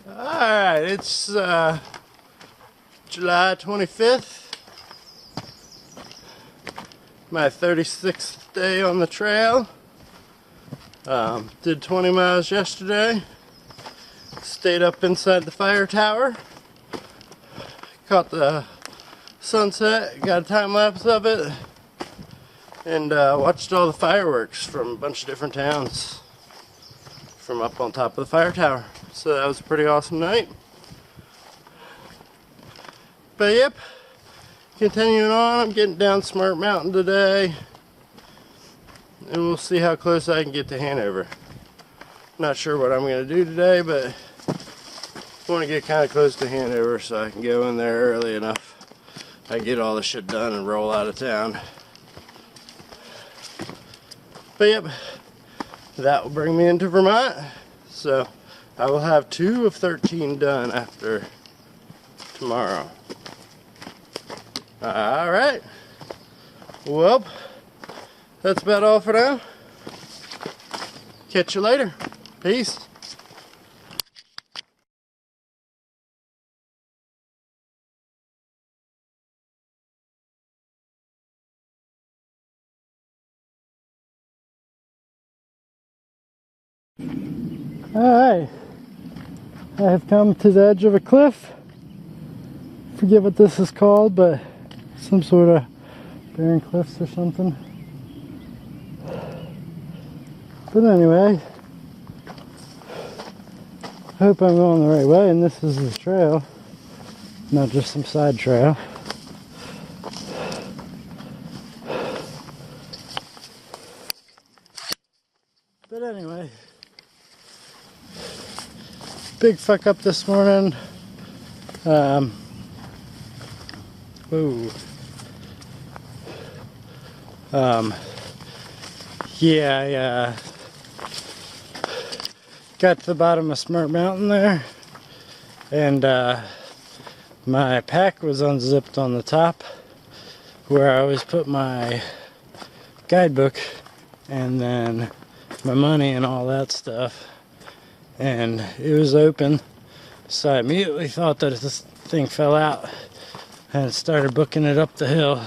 Alright, it's July 25th, my 36th day on the trail. Did 20 miles yesterday, stayed up inside the fire tower, caught the sunset, got a time lapse of it, and watched all the fireworks from a bunch of different towns from up on top of the fire tower. So that was a pretty awesome night. But yep, continuing on, I'm getting down Smart Mountain today, and we'll see how close I can get to Hanover. Not sure what I'm going to do today, but I want to get kind of close to Hanover so I can go in there early enough I can get all the shit done and roll out of town. But yep, that will bring me into Vermont, so I will have 2 of 13 done after tomorrow. Alright, well, that's about all for now. Catch you later. Peace. Alright, I have come to the edge of a cliff. Forget what this is called, but some sort of barren cliffs or something. But anyway, I hope I'm going the right way, and this is the trail, not just some side trail. But anyway, big fuck up this morning. Yeah, I got to the bottom of Smart Mountain there, and my pack was unzipped on the top where I always put my guidebook and then my money and all that stuff, and it was open, so I immediately thought that this thing fell out and started booking it up the hill.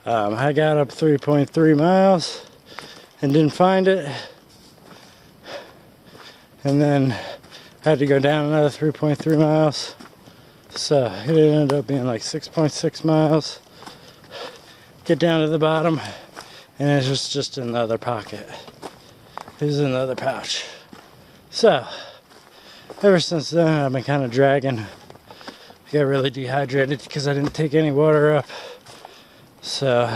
I got up 3.3 miles and didn't find it, and then had to go down another 3.3 miles, so it ended up being like 6.6 miles. Get down to the bottom, and it's just another pocket. Here's another pouch. So ever since then I've been kind of dragging. I got really dehydrated because I didn't take any water up. So,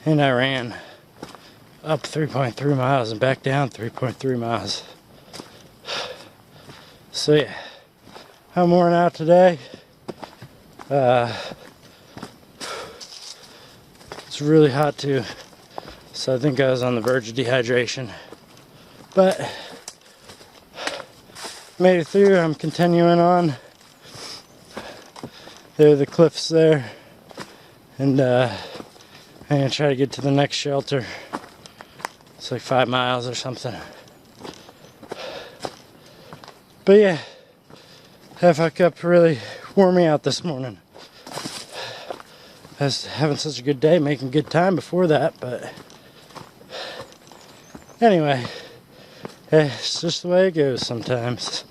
and I ran up 3.3 miles and back down 3.3 miles. So yeah, I'm worn out today. It's really hot too, so I think I was on the verge of dehydration. But made it through. I'm continuing on. There are the cliffs there. And I'm gonna try to get to the next shelter. It's like 5 miles or something. But yeah, that fuck up really wore me out this morning. I was having such a good day, making good time before that, but anyway, it's just the way it goes sometimes.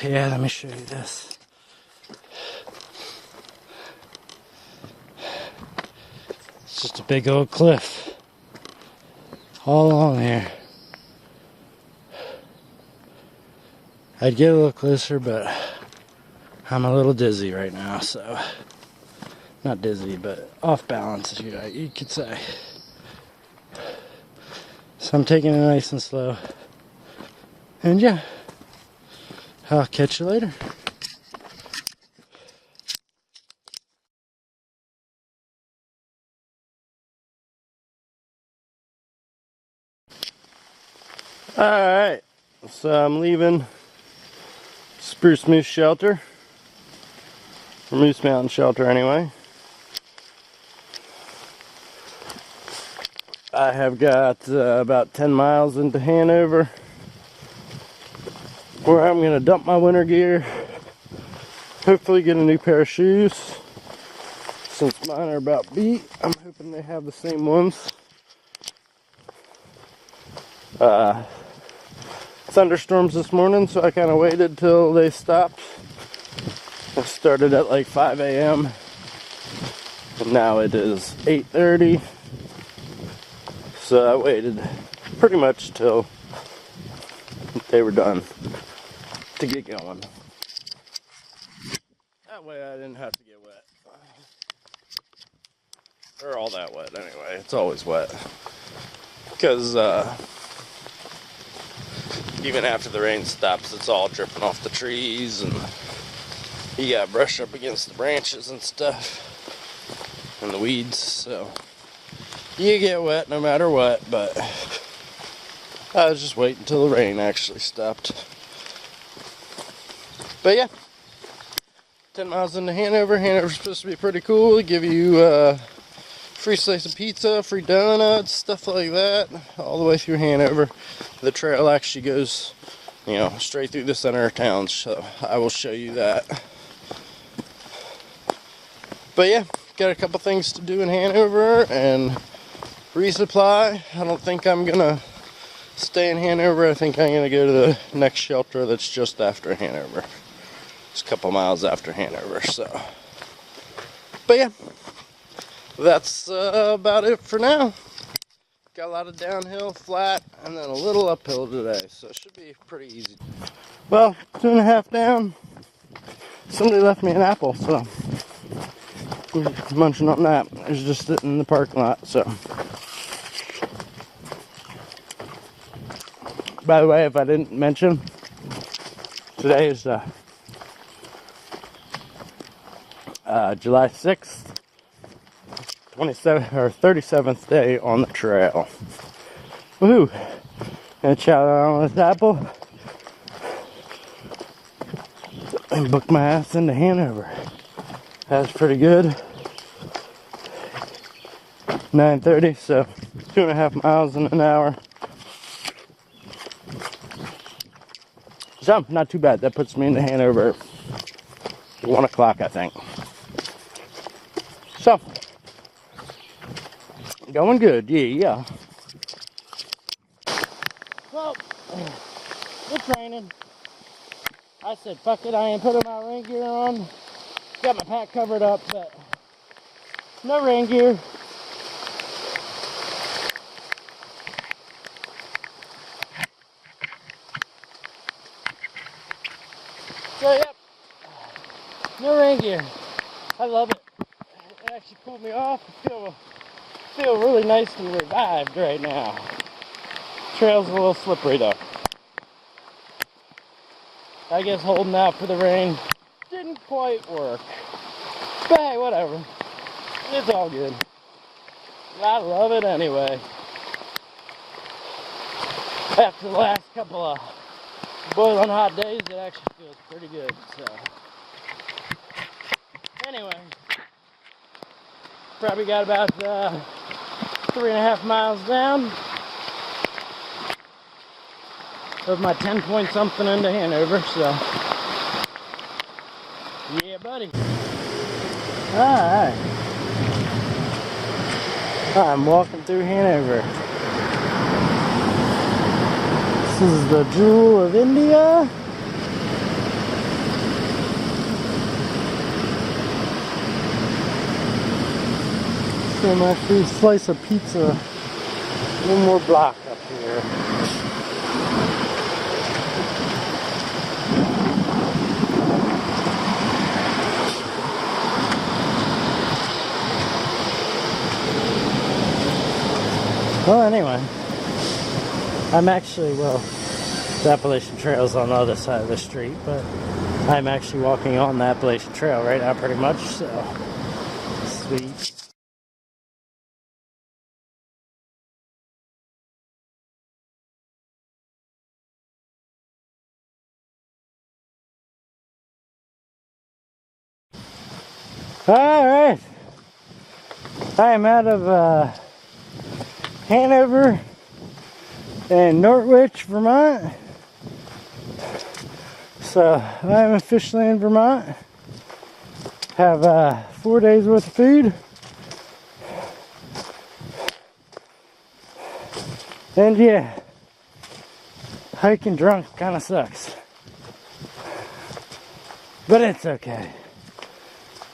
Yeah, let me show you this. It's just a big old cliff all along here. I'd get a little closer, but I'm a little dizzy right now, so not dizzy, but off balance, you could say. So I'm taking it nice and slow. And yeah, I'll catch you later. Alright, so I'm leaving Spruce Moose Shelter, or Moose Mountain Shelter anyway. I have got about 10 miles into Hanover, where I'm going to dump my winter gear, hopefully get a new pair of shoes. Since mine are about beat, I'm hoping they have the same ones. Thunderstorms this morning, so I kind of waited till they stopped. I started at like 5 a.m. and now it is 8:30. So I waited pretty much till they were done to get going. That way I didn't have to get wet. Or all that wet anyway. It's always wet. Because even after the rain stops, it's all dripping off the trees, and you gotta brush up against the branches and stuff, and the weeds, so you get wet no matter what. But I was just waiting until the rain actually stopped. But yeah, 10 miles into Hanover. Hanover's supposed to be pretty cool. They give you free slice of pizza, free donuts, stuff like that, all the way through Hanover. The trail actually goes, you know, straight through the center of town, so I will show you that. But yeah, got a couple things to do in Hanover and resupply. I don't think I'm gonna stay in Hanover. I think I'm gonna go to the next shelter that's just after Hanover. It's a couple miles after Hanover, so. But yeah, that's about it for now. Got a lot of downhill, flat, and then a little uphill today, so it should be pretty easy. Well, 2.5 down. Somebody left me an apple, so we're munching on that. It's just sitting in the parking lot, so. By the way, if I didn't mention, today is July 6th. 27th or 37th day on the trail. Woohoo! Gonna chow down on this apple and book my ass into Hanover. That's pretty good. 9:30, so 2.5 miles in an hour. So not too bad. That puts me into Hanover at 1 o'clock, I think. So. Going good, yeah. Well, it's raining. I said, fuck it, I ain't putting my rain gear on. Got my pack covered up, but no rain gear. So, yep, no rain gear. I love it. It actually cooled me off. I feel really nice and revived right now. Trail's a little slippery though. I guess holding out for the rain didn't quite work. But hey, whatever. It's all good. I love it anyway. After the last couple of boiling hot days, it actually feels pretty good. So, anyway, probably got about 3.5 miles down of my 10 point something into Hanover. So, yeah, buddy. Alright. I'm walking through Hanover. This is the Jewel of India. So my free slice of pizza. One more block up here. Well, anyway, I'm actually, well, the Appalachian Trail's on the other side of the street, but I'm actually walking on the Appalachian Trail right now pretty much, so sweet. Alright, I am out of Hanover and Norwich, Vermont. So I'm officially in Vermont. Have 4 days worth of food. And yeah, hiking drunk kind of sucks. But it's okay.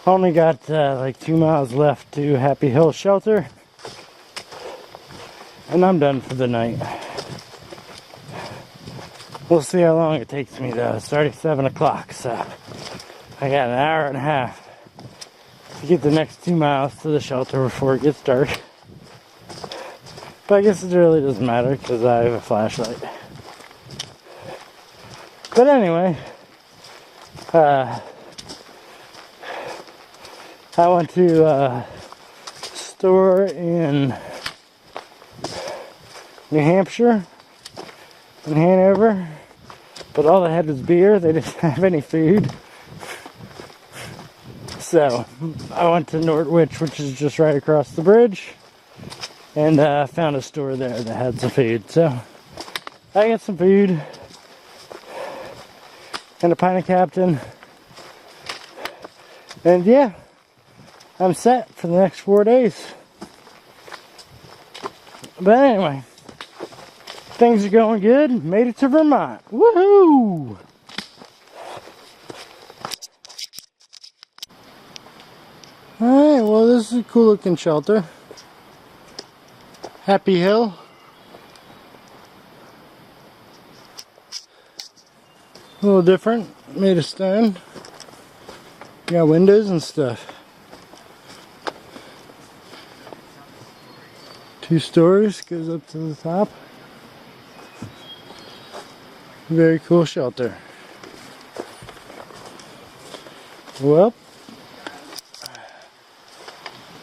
Only got like 2 miles left to Happy Hill Shelter. And I'm done for the night. We'll see how long it takes me though. It's already 7 o'clock, so I got an hour and a half to get the next 2 miles to the shelter before it gets dark. But I guess it really doesn't matter because I have a flashlight. But anyway, I went to a store in New Hampshire, in Hanover, but all they had was beer. They didn't have any food. So I went to Norwich, which is just right across the bridge, and found a store there that had some food. So I got some food and a pint of Captain. And yeah, I'm set for the next 4 days. But anyway, things are going good. Made it to Vermont. Woohoo! Alright, well, this is a cool looking shelter. Happy Hill. A little different. Made of stone. Got windows and stuff. 2 stories, goes up to the top. Very cool shelter. Well,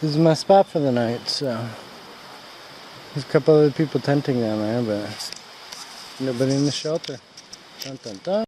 this is my spot for the night, so there's a couple other people tenting down there, but nobody in the shelter. Dun, dun, dun.